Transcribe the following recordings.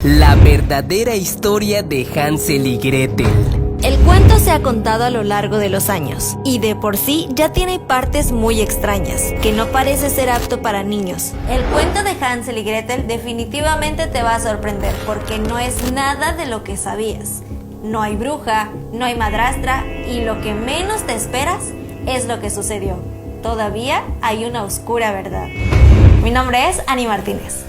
La verdadera historia de Hansel y Gretel. El cuento se ha contado a lo largo de los años y de por sí ya tiene partes muy extrañas, que no parece ser apto para niños. El cuento de Hansel y Gretel definitivamente te va a sorprender porque no es nada de lo que sabías. No hay bruja, no hay madrastra y lo que menos te esperas es lo que sucedió. Todavía hay una oscura verdad. Mi nombre es Ani Martínez.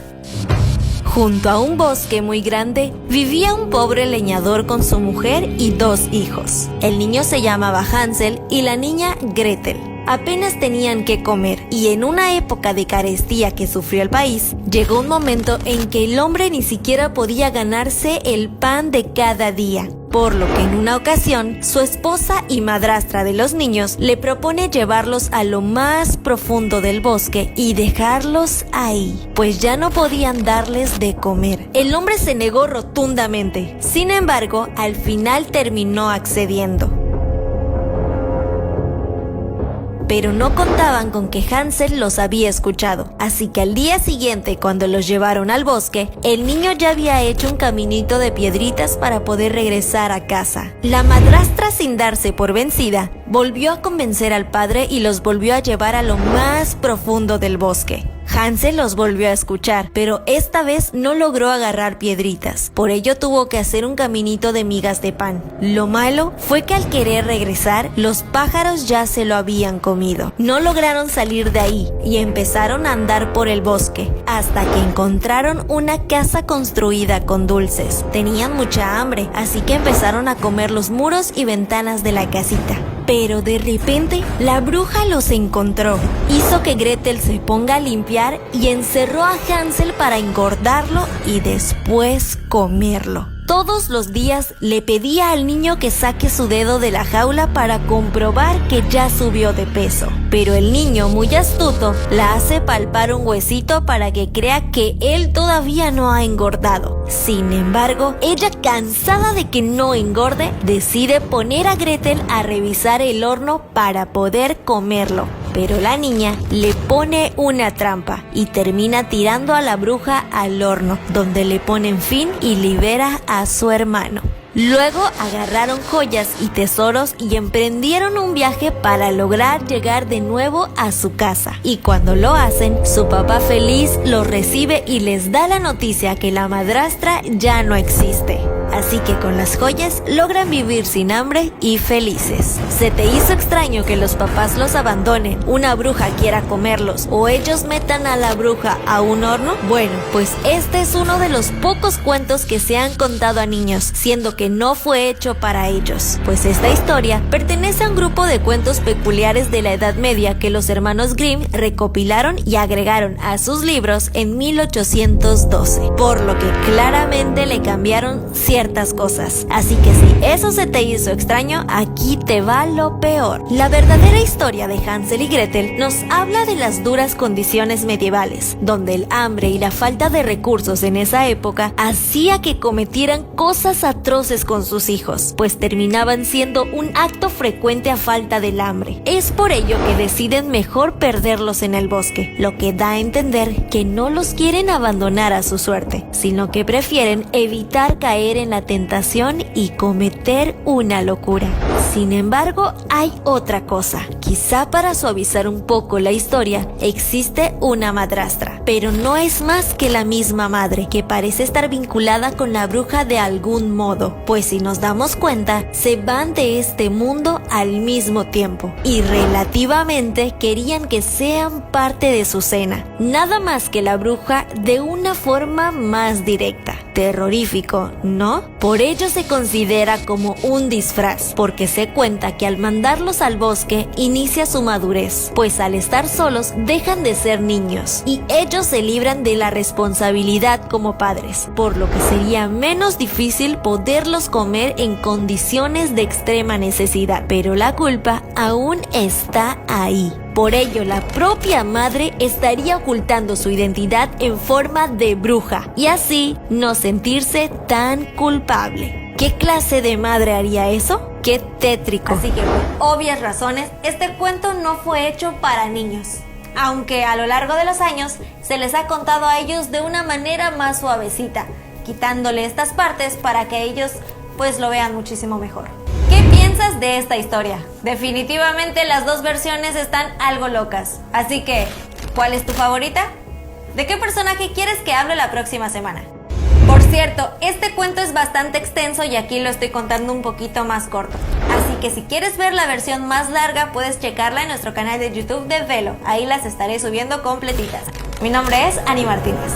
Junto a un bosque muy grande, vivía un pobre leñador con su mujer y 2 hijos. El niño se llamaba Hansel y la niña Gretel. Apenas tenían que comer y en una época de carestía que sufrió el país, llegó un momento en que el hombre ni siquiera podía ganarse el pan de cada día. Por lo que en una ocasión, su esposa y madrastra de los niños le propone llevarlos a lo más profundo del bosque y dejarlos ahí, pues ya no podían darles de comer. El hombre se negó rotundamente, sin embargo, al final terminó accediendo. Pero no contaban con que Hansel los había escuchado, así que al día siguiente, cuando los llevaron al bosque, el niño ya había hecho un caminito de piedritas para poder regresar a casa. La madrastra, sin darse por vencida, volvió a convencer al padre y los volvió a llevar a lo más profundo del bosque. Hansel los volvió a escuchar, pero esta vez no logró agarrar piedritas. Por ello tuvo que hacer un caminito de migas de pan. Lo malo fue que al querer regresar, los pájaros ya se lo habían comido. No lograron salir de ahí y empezaron a andar por el bosque, hasta que encontraron una casa construida con dulces. Tenían mucha hambre, así que empezaron a comer los muros y ventanas de la casita. Pero de repente, la bruja los encontró. Hizo que Gretel se ponga a limpiar y encerró a Hansel para engordarlo y después comerlo. Todos los días le pedía al niño que saque su dedo de la jaula para comprobar que ya subió de peso. Pero el niño, muy astuto, la hace palpar un huesito para que crea que él todavía no ha engordado. Sin embargo, ella, cansada de que no engorde, decide poner a Gretel a revisar el horno para poder comerlo. Pero la niña le pone una trampa y termina tirando a la bruja al horno, donde le ponen fin y libera a su hermano. Luego agarraron joyas y tesoros y emprendieron un viaje para lograr llegar de nuevo a su casa. Y cuando lo hacen, su papá feliz los recibe y les da la noticia que la madrastra ya no existe. Así que con las joyas logran vivir sin hambre y felices. ¿Se te hizo extraño que los papás los abandonen, una bruja quiera comerlos o ellos metan a la bruja a un horno? Bueno, pues este es uno de los pocos cuentos que se han contado a niños, siendo que no fue hecho para ellos. Pues esta historia pertenece a un grupo de cuentos peculiares de la Edad Media que los hermanos Grimm recopilaron y agregaron a sus libros en 1812, por lo que claramente le cambiaron ciertas cosas. Así que si eso se te hizo extraño, aquí te va lo peor. La verdadera historia de Hansel y Gretel nos habla de las duras condiciones medievales, donde el hambre y la falta de recursos en esa época hacía que cometieran cosas atroces con sus hijos, pues terminaban siendo un acto frecuente a falta del hambre. Es por ello que deciden mejor perderlos en el bosque, lo que da a entender que no los quieren abandonar a su suerte, sino que prefieren evitar caer en la tentación y cometer una locura. Sin embargo, hay otra cosa. Quizá para suavizar un poco la historia, existe una madrastra, pero no es más que la misma madre, que parece estar vinculada con la bruja de algún modo, pues si nos damos cuenta, se van de este mundo al mismo tiempo y relativamente querían que sean parte de su cena, nada más que la bruja de una forma más directa. Terrorífico, ¿no? Por ello se considera como un disfraz, porque se cuenta que al mandarlos al bosque inicia su madurez, pues al estar solos dejan de ser niños y ellos se libran de la responsabilidad como padres, por lo que sería menos difícil poderlos comer en condiciones de extrema necesidad, pero la culpa aún está ahí. Por ello, la propia madre estaría ocultando su identidad en forma de bruja y así no sentirse tan culpable. ¿Qué clase de madre haría eso? ¡Qué tétrico! Así que por obvias razones, este cuento no fue hecho para niños. Aunque a lo largo de los años se les ha contado a ellos de una manera más suavecita, quitándole estas partes para que ellos pues lo vean muchísimo mejor. ¿Qué piensas de esta historia? Definitivamente las dos versiones están algo locas, así que ¿cuál es tu favorita? ¿De qué personaje quieres que hable la próxima semana? Por cierto, este cuento es bastante extenso y aquí lo estoy contando un poquito más corto. Así que si quieres ver la versión más larga, puedes checarla en nuestro canal de YouTube de Velo. Ahí las estaré subiendo completitas. Mi nombre es Ani Martínez.